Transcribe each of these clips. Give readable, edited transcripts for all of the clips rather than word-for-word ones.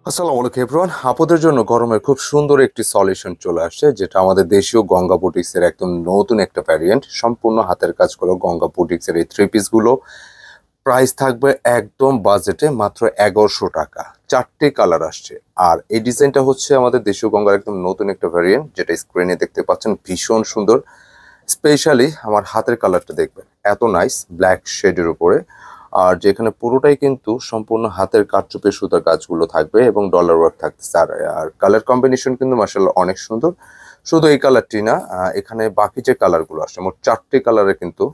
আসসালামু আলাইকুম এভরিওয়ান। আপনাদের জন্য গরমের খুব সুন্দর একটি সলিউশন চলে আসছে, যেটা আমাদের দেশীয় গঙ্গা বুটিক্সের একদম নতুন একটা ভ্যারিয়েন্ট। সম্পূর্ণ হাতের কাজ করা গঙ্গা বুটিক্সের এই থ্রি পিস গুলো প্রাইস থাকবে একদম বাজেটে মাত্র 1100 টাকা। 4টে কালার আসছে। আর এই ডিজাইনটা হচ্ছে আমাদের দেশীয় গঙ্গার একদম নতুন একটা ভ্যারিয়েন্ট, যেটা স্ক্রিনে দেখতে পাচ্ছেন। ভীষণ সুন্দর। স্পেশালি আমার হাতের কালারটা দেখবেন, এত নাইস ব্ল্যাক শেডের উপরে। আর যেখানে পুরোটাই কিন্তু সম্পূর্ণ হাতের কারচুপি সুতার কাজগুলো থাকবে এবং ডলার ওয়ার্ক থাকতেছে। আর কালার কম্বিনেশন কিন্তু মার্শাল্লাহ অনেক সুন্দর। শুধু এই কালারটি না, এখানে বাকি যে কালারগুলো আসছে, মোট 4টে কালারে কিন্তু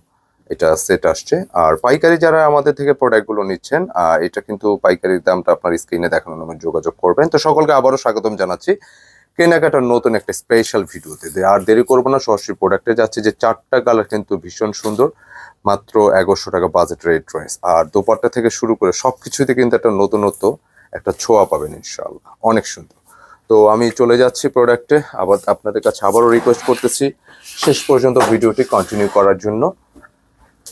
এটা সেট আসছে। আর পাইকারি যারা আমাদের থেকে প্রোডাক্টগুলো নিচ্ছেন, এটা কিন্তু পাইকারির দামটা আপনার স্ক্রিনে দেখানো নামে যোগাযোগ করবেন। তো সকলকে আবারও স্বাগতম জানাচ্ছি কেনাকাটার নতুন একটা স্পেশাল ভিডিওতে। আর দেরি করবো না, সরাসরি প্রোডাক্টে যাচ্ছে। যে 4টা কালার কিন্তু ভীষণ সুন্দর, মাত্র 1100 টাকা বাজেট রেট ড্রেস। আর দোপাট্টা থেকে শুরু করে সবকিছুতে কিন্তু একটা নতুনত্ব, একটা ছোঁয়া পাবেন ইনশাআল্লাহ। অনেক সুন্দর। তো আমি চলে যাচ্ছি প্রোডাক্টে। আবার আপনাদের কাছে আবারও রিকোয়েস্ট করতেছি শেষ পর্যন্ত ভিডিওটি কন্টিনিউ করার জন্য।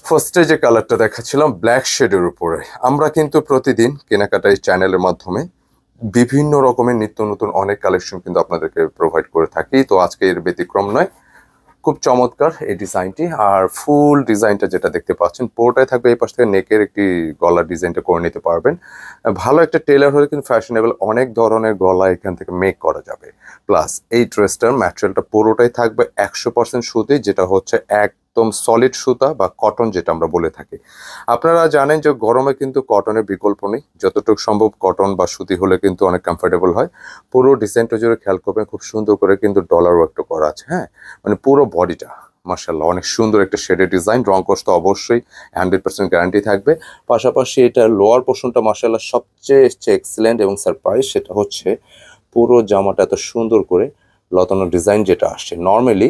ফার্স্টে যে কালারটা দেখাচ্ছিলাম ব্ল্যাক শেডের উপরে, আমরা কিন্তু প্রতিদিন কেনাকাটার চ্যানেলের মাধ্যমে বিভিন্ন রকমের নিত্য নতুন অনেক কালেকশন কিন্তু আপনাদেরকে প্রোভাইড করে থাকি। তো আজকে এর ব্যতিক্রম নয়। খুব চমৎকার এই ডিজাইনটি। আর ফুল ডিজাইনটা যেটা দেখতে পাচ্ছেন, পুরোটাই থাকবে এই পাশ থেকে নেকের একটি গলার ডিজাইনটা করে নিতে পারবেন। ভালো একটা টেলার হলে কিন্তু ফ্যাশনেবল অনেক ধরনের গলা এখান থেকে মেক করা যাবে। প্লাস এই ড্রেসটার ম্যাটেরিয়ালটা পুরোটাই থাকবে 100% সুতি, যেটা হচ্ছে একদম সলিড সুতা বা কটন, যেটা আমরা বলে থাকি। আপনারা জানেন যে গরমে কিন্তু কটনের বিকল্প নেই। যতটুকু সম্ভব কটন বা সুতি হলে কিন্তু অনেক কমফোর্টেবল হয়। পুরো ডিজাইনটা জুড়ে খেয়াল করবেন, খুব সুন্দর করে কিন্তু ডলার ওয়ার্কটা করা আছে। হ্যাঁ, মানে পুরো বডিটা মাশাআল্লাহ অনেক সুন্দর একটা শেডের ডিজাইন। রং কস তো অবশ্যই 100% গ্যারান্টি থাকবে। পাশাপাশি এটা লোয়ার পোর্শনটা মাশাআল্লাহ সবচেয়ে এক্সেলেন্ট এবং সারপ্রাইজ, সেটা হচ্ছে পুরো জামাটা এত সুন্দর করে লতানো ডিজাইন যেটা আসছে। নর্মালি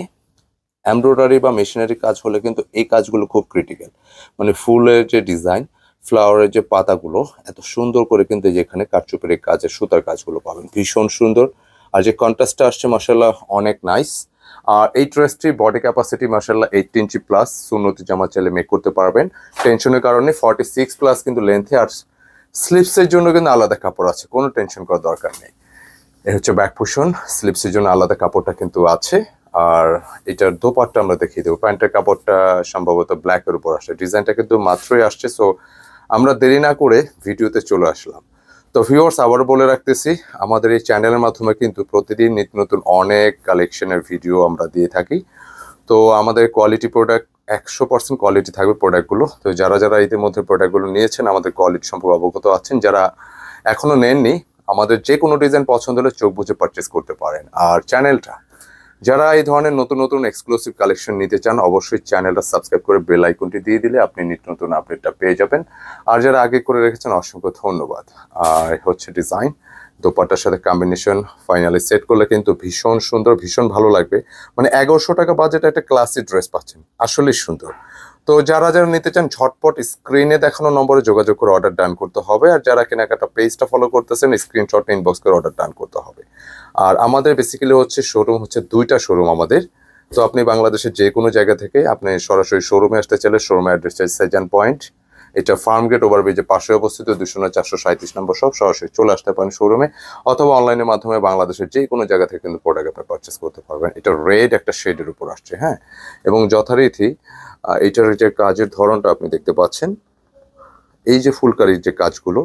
এমব্রয়ডারি বা মেশিনারি কাজ হলে কিন্তু এই কাজগুলো খুব ক্রিটিক্যাল। মানে ফুলের যে ডিজাইন, ফ্লাওয়ারের যে পাতাগুলো এত সুন্দর করে কিন্তু যেখানে কারচুপির এই কাজের সুতার কাজগুলো পাবেন, ভীষণ সুন্দর। আর যে কন্ট্রাস্টটা আসছে মাশাআল্লাহ অনেক নাইস। আর এই ড্রেসটির বডি ক্যাপাসিটি মাশাআল্লাহ 18 ইঞ্চি প্লাস। সুন্নতি জামা চাইলে মেক করতে পারবেন। টেনশনের কারণে 46 প্লাস কিন্তু লেন্থে। আর স্লিপসের জন্য কিন্তু আলাদা কাপড় আছে, কোনো টেনশন করার দরকার নেই। এই হচ্ছে ব্যাক পোর্শন। স্লিপসের জন্য আলাদা কাপড়টা কিন্তু আছে। আর এটার দোপাট্টা আমরা দেখিয়ে দেবো। প্যান্টের কাপড়টা সম্ভবত ব্ল্যাকের উপর আসছে। ডিজাইনটা কিন্তু মাত্রই আসছে। সো আমরা দেরি না করে ভিডিওতে চলে আসলাম। তো ভিউয়ার্স, আবারও বলে রাখতেছি, আমাদের এই চ্যানেলের মাধ্যমে কিন্তু প্রতিদিন নিত্য নতুন অনেক কালেকশনের ভিডিও আমরা দিয়ে থাকি। তো আমাদের কোয়ালিটি প্রোডাক্ট 100% কোয়ালিটি থাকবে প্রোডাক্টগুলো। তো যারা যারা ইতিমধ্যে প্রোডাক্টগুলো নিয়েছেন, আমাদের কোয়ালিটি সম্পর্কে অবগত আছেন। যারা এখনো নেননি, আমাদের যে কোনো ডিজাইন পছন্দ হলে চোখ বুঝে পারচেস করতে পারেন। আর চ্যানেলটা, যারা এই ধরনের নতুন নতুন এক্সক্লুসিভ কালেকশন নিতে চান, অবশ্যই চ্যানেলটা সাবস্ক্রাইব করে বেল আইকনটি দিয়ে দিলে আপনি নিত্য নতুন আপডেটটা পেয়ে যাবেন। আর যারা আগে করে রেখেছেন, অসংখ্য ধন্যবাদ। আর হচ্ছে ডিজাইন, দোপাট্টার সাথে কম্বিনেশন ফাইনালি সেট করলে কিন্তু ভীষণ সুন্দর, ভীষণ ভালো লাগবে। মানে 1100 টাকা বাজেটে একটা ক্লাসি ড্রেস পাচ্ছেন, আসলেই সুন্দর। তো যারা যারা নিতে চান, ঝটপট স্ক্রিনে দেখানো নম্বরে যোগাযোগ করে অর্ডার ডান করতে হবে। আর যারা কেনাকাটা পেজটা ফলো করতেছেন, স্ক্রিনশট ইনবক্স করে অর্ডার ডান করতে হবে। আর আমাদের বেসিক্যালি হচ্ছে শোরুম হচ্ছে 2টা শোরুম আমাদের। তো আপনি বাংলাদেশের যে কোনো জায়গা থেকে আপনি সরাসরি শোরুমে আসতে চাইলে শোরুমের অ্যাড্রেস চাই সেজান পয়েন্ট। এটা ফার্ম গেট ওভারব্রিজের পাশে অবস্থিত। 209-437 নম্বর সব সরাসরি চলে আসতে পারেন শোরুমে, অথবা অনলাইনের মাধ্যমে বাংলাদেশের যে কোনো জায়গা থেকে কিন্তু প্রোডাক্ট আপনি পারচেস করতে পারবেন। এটা রেড একটা শেডের উপর আসছে। হ্যাঁ, এবং যথারীতি এইটার যে কাজের ধরনটা আপনি দেখতে পাচ্ছেন, এই যে ফুলকারির যে কাজগুলো,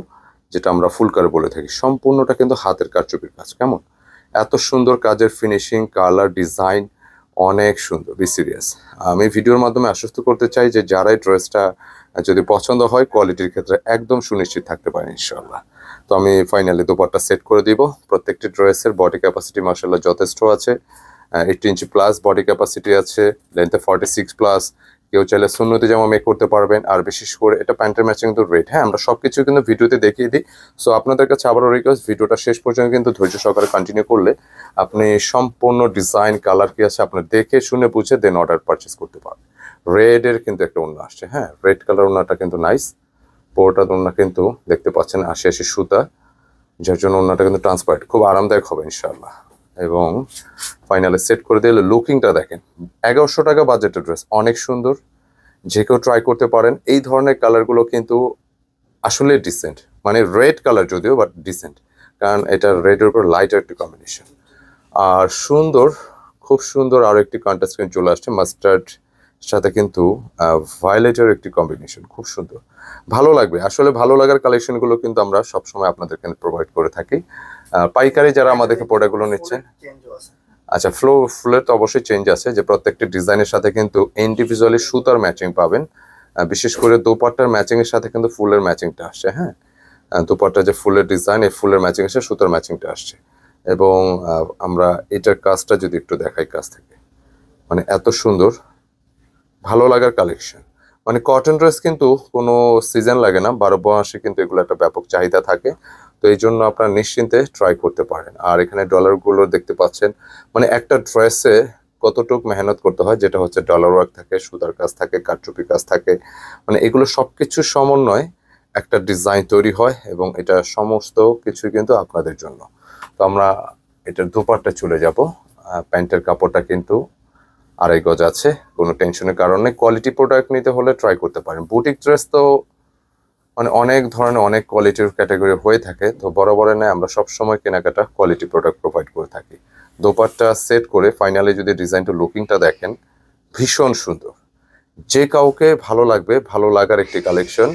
যেটা আমরা ফুলকারি বলে থাকি, সম্পূর্ণটা কিন্তু হাতের কারচুপির কাজ। কেমন এত সুন্দর কাজের ফিনিশিং, কালার, ডিজাইন অনেক সুন্দর। Be serious. আমি ভিডিওর মাধ্যমে আশ্বস্ত করতে চাই যে যারাই ড্রেসটা যদি পছন্দ হয়, কোয়ালিটির ক্ষেত্রে একদম সুনিশ্চিত থাকতে পারেন ইনশাআল্লাহ। তো আমি ফাইনালি দোপাট্টা সেট করে দিব। প্রত্যেকটি ড্রেসের বডি ক্যাপাসিটি মাশাআল্লাহ যথেষ্ট আছে। 18 ইঞ্চি প্লাস বডি ক্যাপাসিটি আছে, লেন্থে 46 প্লাস। কেউ চাইলে সুন্নতি জামা মেক করতে পারবেন। আর বিশেষ করে এটা প্যান্টের ম্যাচিং কিন্তু রেড। হ্যাঁ, আমরা সবকিছু কিন্তু ভিডিওতে দেখিয়ে দিই। সো আপনাদের কাছে আবারও রিকোয়েস্ট, ভিডিওটা শেষ পর্যন্ত কিন্তু ধৈর্য সহকারে কন্টিনিউ করলে আপনি সম্পূর্ণ ডিজাইন, কালার কি আছে আপনি দেখে শুনে বুঝে দেন অর্ডার পারচেস করতে পারবেন। রেড এর কিন্তু একটা ওড়না আসছে। হ্যাঁ, রেড কালার ওড়নাটা কিন্তু নাইস। পুরোটা ওড়না কিন্তু দেখতে পাচ্ছেন 80 সুতা, যার জন্য ওড়নাটা কিন্তু ট্রান্সপারেন্ট, খুব আরামদায়ক হবে ইনশাআল্লাহ। এবং ফাইনালি সেট করে দিলে লুকিংটা দেখেন। 1100 টাকা বাজেটের ড্রেস, অনেক সুন্দর। যে কেউ ট্রাই করতে পারেন। এই ধরনের কালারগুলো কিন্তু আসলে ডিসেন্ট, মানে রেড কালার যদিও, বাট ডিসেন্ট। কারণ এটা রেডের উপর লাইটের একটি কম্বিনেশন। আর সুন্দর, খুব সুন্দর আরো একটি কন্ট্রাস্ট স্ক্রিন চলে আসছে মাস্টার্ড সাথে কিন্তু ভায়োলেটের একটি কম্বিনেশন, খুব সুন্দর, ভালো লাগবে। আসলে ভালো লাগার কালেকশনগুলো কিন্তু আমরা সবসময় আপনাদেরকে প্রোভাইড করে থাকি। পাইকারি যারা আমাদেরকে প্রোডাক্টগুলো নিচ্ছেন, আচ্ছা ফুলের তো অবশ্যই চেঞ্জ আছে, যে প্রত্যেকটি ডিজাইনের সাথে কিন্তু ইন্ডিভিজুয়ালি সুতার ম্যাচিং পাবেন। বিশেষ করে দোপাট্টার ম্যাচিং এর সাথে কিন্তু ফুলের ম্যাচিংটা আসছে। হ্যাঁ, দোপাট্টা যে ফুলের ডিজাইন, এই ফুলের ম্যাচিং এর সাথে সুতার ম্যাচিংটা আসছে। এবং আমরা এটার কাজটা যদি একটু দেখাই কাছ থেকে, মানে এত সুন্দর, ভালো লাগার কালেকশন। মানে কটন ড্রেস কিন্তু কোনো সিজন লাগে না, 12 মাসে কিন্তু এগুলো একটা ব্যাপক চাহিদা থাকে। তো এই জন্য আপনারা নিশ্চিন্তে ট্রাই করতে পারেন। আর এখানে ডলারগুলো দেখতে পাচ্ছেন, মানে একটা ড্রেসে কতটুকু মেহনত করতে হয়, যেটা হচ্ছে ডলার ওয়ার্ক থাকে, সুতার কাজ থাকে, কারচুপি কাজ থাকে, মানে এগুলো সবকিছুর সমন্বয় একটা ডিজাইন তৈরি হয় এবং এটা সমস্ত কিছু কিন্তু আপনাদের জন্য। তো আমরা এটার দুপাট্টা চলে যাব। প্যান্টের কাপড়টা কিন্তু 2.5 গজ আছে, কোনো টেনশনের কারণে। কোয়ালিটি প্রোডাক্ট নিতে হলে ট্রাই করতে পারেন। বুটিক ড্রেস তো মানে অনেক ধরনের অনেক কোয়ালিটির ক্যাটাগরি হয়ে থাকে, তো বরাবর নয় আমরা সবসময় কেনাকাটা কোয়ালিটি প্রোডাক্ট প্রোভাইড করে থাকি। দোপাট্টা সেট করে ফাইনালি যদি ডিজাইনটা লুকিংটা দেখেন, ভীষণ সুন্দর, যে কাউকে ভালো লাগবে, ভালো লাগার একটি কালেকশন।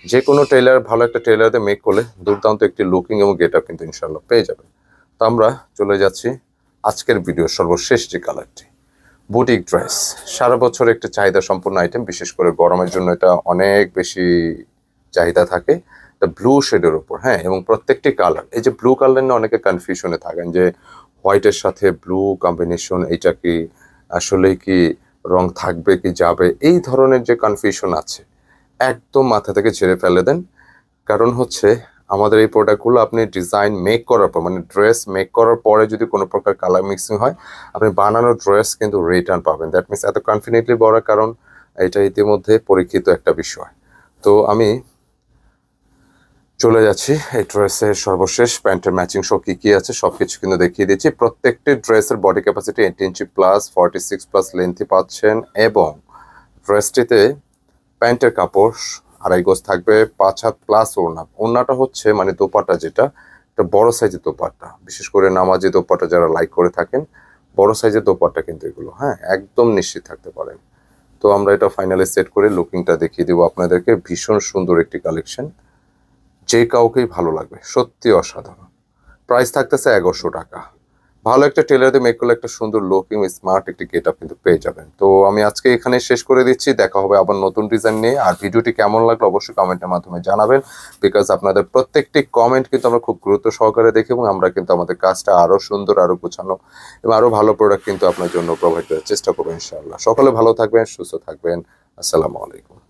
যে কোনো টেইলার, ভালো একটা টেইলারতে মেক করলে দুর্দান্ত একটি লুকিং এবং গেট আপ কিন্তু ইনশাল্লাহ পেয়ে যাবে। তো আমরা চলে যাচ্ছি আজকের ভিডিওর সর্বশেষ যে কালারটি, বুটিক ড্রেস। সারা বছর একটা চাহিদা সম্পূর্ণ আইটেম, বিশেষ করে গরমের জন্য এটা অনেক বেশি চাহিদা থাকে। এটা ব্লু শেডের উপর, হ্যাঁ, এবং প্রত্যেকটি কালার, এই যে ব্লু কালার নিয়ে অনেকে কনফিউশনে থাকেন যে হোয়াইটের সাথে ব্লু কম্বিনেশন, এটা কি আসলে কি রং থাকবে কি যাবে, এই ধরনের যে কনফিউশন আছে একদম মাথা থেকে ঝেড়ে ফেলে দেন। কারণ হচ্ছে আমাদের এই প্রোডাক্টগুলো আপনি ডিজাইন মেক করার পর, মানে ড্রেস মেক করার পরে যদি কোনো প্রকার কালার মিক্সিং হয়, আপনি বানানো ড্রেস কিন্তু রিটার্ন পাবেন। দ্যাট মিনস এত কনফিডেন্টলি বলার কারণ এটা ইতিমধ্যে পরীক্ষিত একটা বিষয়। তো আমি চলে যাচ্ছি এই ড্রেসের সর্বশেষ প্যান্টের ম্যাচিং সব কি আছে সবকিছু কিন্তু দেখিয়ে দিচ্ছি। প্রত্যেকটি ড্রেসের বডি ক্যাপাসিটি 8 ইঞ্চি প্লাস, 46 প্লাস লেন্থি পাচ্ছেন। এবং ড্রেসটিতে প্যান্টের কাপড় 2.5 গজ থাকবে, 5 হাত প্লাস ওড়না। ওড়নাটা হচ্ছে মানে দোপাট্টা, যেটা একটা বড় সাইজের দোপাট্টা, বিশেষ করে নামাজি দোপাট্টা যারা লাইক করে থাকেন, বড় সাইজের দোপাট্টা কিন্তু এগুলো, হ্যাঁ, একদম নিশ্চিত থাকতে পারেন। তো আমরা এটা ফাইনালি সেট করে লুকিংটা দেখিয়ে দেবো আপনাদেরকে। ভীষণ সুন্দর একটি কালেকশন, যে কাউকেই ভালো লাগবে, সত্যি অসাধারণ। প্রাইস থাকতেছে 1100 টাকা। ভালো একটা টেলারে মেক করলে একটা সুন্দর লুকিং স্মার্ট একটি গেট আপ কিন্তু পেয়ে যাবেন। তো আমি আজকে এখানে শেষ করে দিচ্ছি, দেখা হবে আবার নতুন ডিজাইন নিয়ে। আর ভিডিওটি কেমন লাগলো অবশ্যই কমেন্টের মাধ্যমে জানাবেন, বিকজ আপনাদের প্রত্যেকটি কমেন্ট কিন্তু আমরা খুব গুরুত্ব সহকারে দেখি এবং আমরা কিন্তু আমাদের কাজটা আরো সুন্দর, আরো গোছানো এবং আরো ভালো প্রোডাক্ট কিন্তু আপনার জন্য প্রোভাইড করার চেষ্টা করবো ইনশাআল্লাহ। সকলে ভালো থাকবেন, সুস্থ থাকবেন। আসসালামু আলাইকুম।